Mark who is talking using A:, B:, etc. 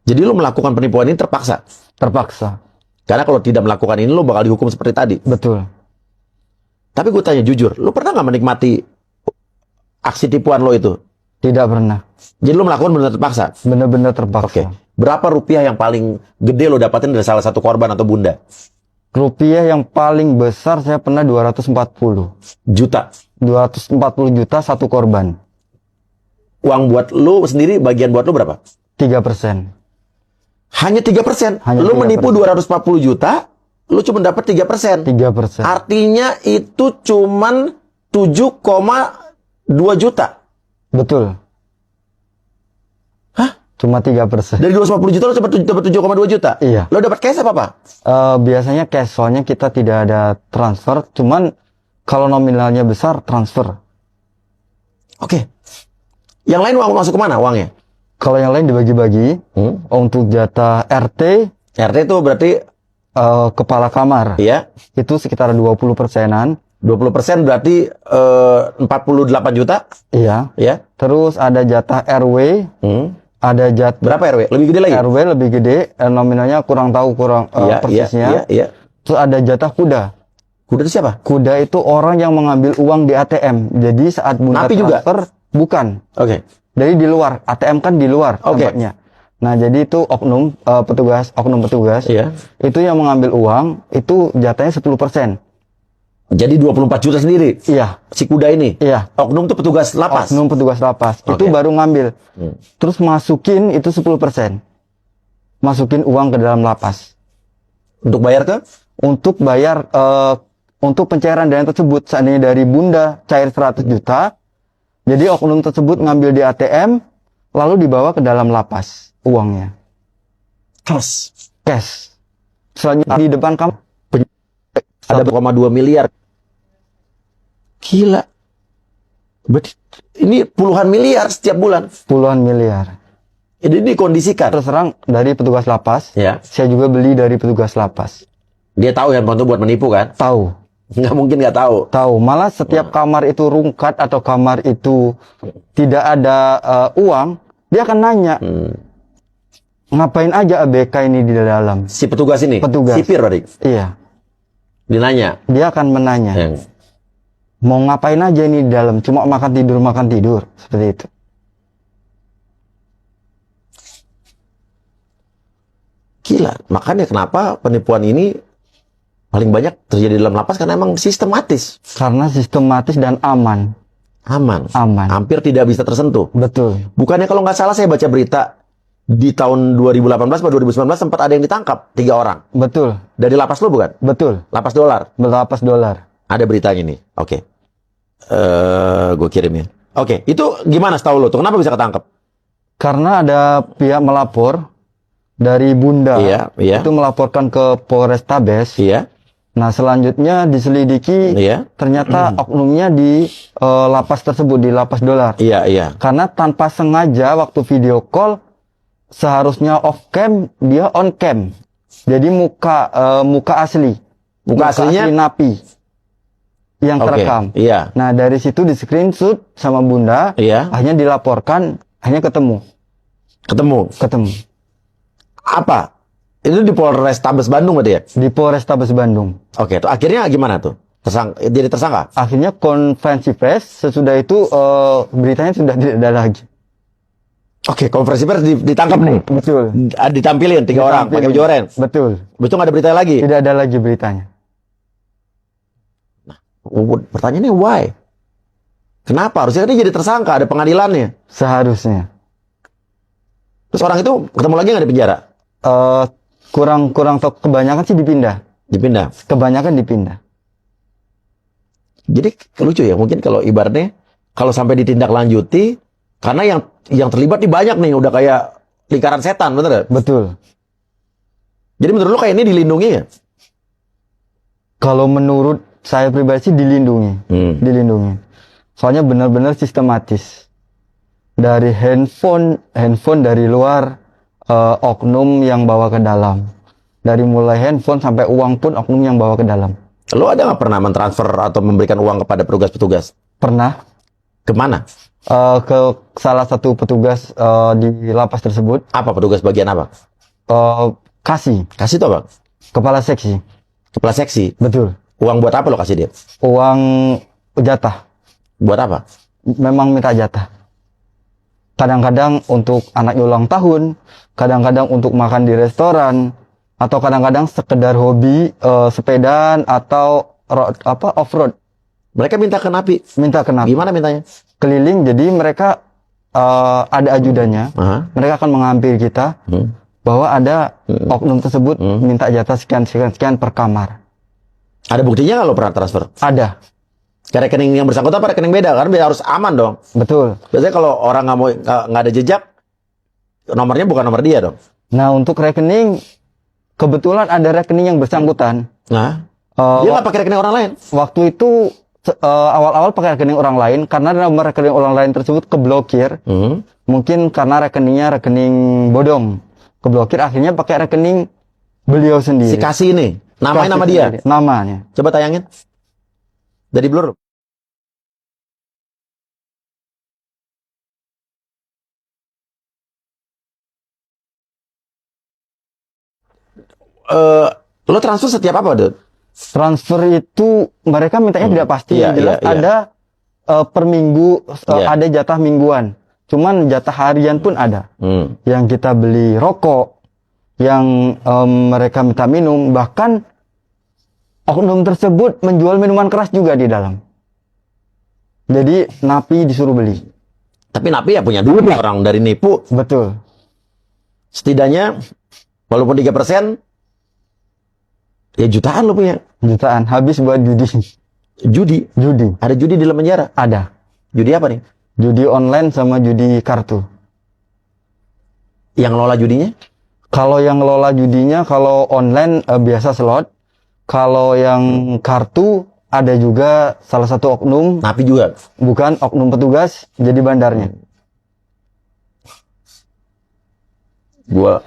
A: Jadi lu melakukan penipuan ini terpaksa?
B: Terpaksa.
A: Karena kalau tidak melakukan ini, lu bakal dihukum seperti tadi.
B: Betul.
A: Tapi gue tanya jujur, lu pernah nggak menikmati aksi tipuan lo itu?
B: Tidak pernah.
A: Jadi lu melakukan benar terpaksa?
B: Benar-benar terpaksa.
A: Oke. Berapa rupiah yang paling gede lo dapatin dari salah satu korban atau bunda?
B: Rupiah yang paling besar saya pernah 240
A: Juta.
B: 240 juta satu korban.
A: Uang buat lu sendiri, bagian buat lu berapa?
B: 3%.
A: Hanya 3%.
B: Hanya
A: Lu
B: 3%.
A: menipu 240 juta, lu cuma dapat 3%.
B: 3%.
A: Artinya itu cuman 7,2 juta.
B: Betul.
A: Hah?
B: Cuma 3%.
A: Dari 250 juta lu cuma dapat 7,2 juta?
B: Iya.
A: Lu dapat cash apa, Pak?
B: Biasanya cash, soalnya kita tidak ada transfer. Cuman kalau nominalnya besar, transfer.
A: Oke. Yang lain uang masuk kemana uangnya?
B: Kalau yang lain dibagi-bagi untuk jatah RT,
A: RT itu berarti
B: kepala kamar,
A: iya,
B: itu sekitar 20%-an.
A: 20% berarti 48 juta.
B: Iya.
A: Ya.
B: Terus ada jatah RW, ada jatah
A: Berapa RW? Lebih gede lagi?
B: RW lebih gede, nominalnya kurang tahu persisnya.
A: Iya.
B: Terus ada jatah kuda.
A: Kuda itu siapa?
B: Kuda itu orang yang mengambil uang di ATM. Jadi saat bunda
A: Napi juga?
B: transfer, bukan.
A: Oke.
B: Jadi di luar, ATM kan di luar tempatnya. Nah, jadi itu oknum petugas,
A: Iya.
B: itu yang mengambil uang, itu jatahnya 10%.
A: Jadi 24 juta sendiri.
B: Iya,
A: Si kuda ini.
B: iya.
A: Oknum itu petugas lapas.
B: Oknum petugas lapas. Itu
A: Oke.
B: baru ngambil. Terus masukin itu 10%. Masukin uang ke dalam lapas.
A: Untuk bayar ke?
B: Untuk bayar, untuk pencairan dana tersebut, seandainya dari bunda cair 100 juta, jadi oknum tersebut ngambil di ATM, lalu dibawa ke dalam lapas uangnya. Cash. Selanjutnya di depan kamu
A: Ada 1,2 miliar. Gila. Berarti ini puluhan miliar setiap bulan.
B: puluhan miliar.
A: Ini dikondisikan.
B: Terus terang dari petugas lapas,
A: Ya.
B: saya juga beli dari petugas lapas.
A: Dia tahu ya itu buat menipu kan?
B: Tahu.
A: Nggak mungkin nggak tahu.
B: Tahu, malah setiap kamar itu rungkat atau kamar itu tidak ada uang, dia akan nanya, ngapain aja ABK ini di dalam?
A: Si petugas ini?
B: Petugas.
A: Sipir berarti?
B: Iya,
A: Dia nanya.
B: dia akan menanya, mau ngapain aja ini di dalam? Cuma makan tidur, seperti itu.
A: Gila. Makanya kenapa penipuan ini paling banyak terjadi dalam lapas karena emang sistematis.
B: Karena sistematis dan aman.
A: Aman.
B: Aman.
A: Hampir tidak bisa tersentuh.
B: Betul.
A: Bukannya kalau nggak salah saya baca berita di tahun 2018 atau 2019 sempat ada yang ditangkap 3 orang.
B: Betul.
A: Dari lapas lo bukan?
B: Betul.
A: Lapas dolar.
B: Berlapas dolar.
A: Ada beritanya nih. Oke. Gue kirimin. Oke. Itu gimana setahu lo tuh? Kenapa bisa ketangkep?
B: Karena ada pihak melapor dari bunda.
A: Iya.
B: Itu melaporkan ke Polrestabes.
A: Iya.
B: Nah, selanjutnya diselidiki,
A: Iya.
B: ternyata oknumnya di lapas tersebut, di lapas dolar.
A: Iya.
B: Karena tanpa sengaja waktu video call, seharusnya off cam, dia on cam. Jadi muka asli.
A: Muka aslinya?
B: asli napi yang
A: Oke.
B: terekam.
A: Iya.
B: Nah, dari situ di screenshot sama bunda,
A: Iya.
B: akhirnya dilaporkan, akhirnya ketemu.
A: Ketemu. Apa? Itu di Polrestabes Bandung berarti ya?
B: Di Polrestabes Bandung.
A: Oke, tuh akhirnya gimana tuh? Jadi tersangka?
B: Akhirnya konferensi pers, sesudah itu beritanya sudah tidak ada lagi.
A: Oke, konferensi pers ditangkap nih.
B: Betul.
A: Ditampilin 3 orang pakai baju oranye.
B: Betul.
A: Betul nggak ada berita lagi?
B: Tidak ada lagi beritanya.
A: Pertanyaannya why? Kenapa? Harusnya dia jadi tersangka, ada pengadilannya.
B: Seharusnya.
A: Terus orang itu ketemu lagi nggak di penjara?
B: Kurang tahu, kebanyakan sih dipindah.
A: Dipindah.
B: Kebanyakan dipindah.
A: Jadi lucu ya, mungkin kalau ibaratnya kalau sampai ditindaklanjuti, karena yang terlibat nih banyak nih, udah kayak lingkaran setan, bener gak?
B: Betul.
A: Jadi menurut lo kayak ini dilindungi ya?
B: Kalau menurut saya pribadi sih dilindungi. Dilindungi. Soalnya benar-benar sistematis. Dari handphone dari luar, oknum yang bawa ke dalam. Dari mulai handphone sampai uang pun oknum yang bawa ke dalam.
A: Lo ada nggak pernah mentransfer atau memberikan uang kepada petugas-petugas?
B: Pernah.
A: Kemana?
B: ke salah satu petugas di lapas tersebut.
A: Apa petugas bagian apa?
B: Kasih
A: Kasih tuh Bang.
B: kepala seksi.
A: Kepala seksi.
B: Betul.
A: Uang buat apa lo kasih dia?
B: Uang jatah.
A: Buat apa?
B: Memang minta jatah. Kadang-kadang untuk anaknya ulang tahun, kadang-kadang untuk makan di restoran, atau kadang-kadang sekedar hobi sepedaan atau off-road.
A: Mereka minta ke Napi.
B: Minta kenapa?
A: Gimana mintanya?
B: Keliling, jadi mereka ada ajudannya.
A: Aha.
B: Mereka akan mengambil kita bahwa ada oknum tersebut minta jatah sekian per kamar.
A: Ada buktinya nggak lo pernah transfer?
B: Ada,
A: Ke rekening yang bersangkutan apa rekening beda? Kan biar harus aman dong.
B: betul.
A: Biasanya kalau orang nggak ada jejak, nomornya bukan nomor dia dong.
B: Nah, untuk rekening, kebetulan ada rekening yang bersangkutan.
A: Nah,
B: Eh,
A: dia nggak pakai rekening orang lain.
B: Waktu itu awal-awal pakai rekening orang lain karena nomor rekening orang lain tersebut keblokir. Mungkin karena rekeningnya rekening bodong. Keblokir, akhirnya pakai rekening beliau
A: Si
B: sendiri.
A: kasih ini, namanya
B: Kasih
A: nama dia.
B: sendiri, namanya.
A: Coba tayangin. Dari blur. Lo transfer setiap apa, Dut?
B: Transfer itu mereka mintanya tidak pasti.
A: Iya,
B: Jelas
A: iya, iya.
B: ada per minggu,
A: Iya.
B: ada jatah mingguan. Cuman jatah harian pun ada. Yang kita beli rokok, yang mereka minta minum, bahkan oknum tersebut menjual minuman keras juga di dalam. Jadi napi disuruh beli.
A: Tapi Napi ya punya duit orang dari nipu.
B: Betul.
A: Setidaknya, walaupun 3%, ya jutaan lo punya.
B: Jutaan habis buat judi.
A: Judi.
B: Judi
A: Ada judi di dalam penjara.
B: ada.
A: Judi apa nih?
B: Judi online sama judi kartu.
A: Yang ngelola judinya?
B: Kalau yang ngelola judinya, kalau online biasa slot. Kalau yang kartu ada juga salah satu oknum,
A: Napi juga.
B: bukan oknum petugas, jadi bandarnya.
A: Gua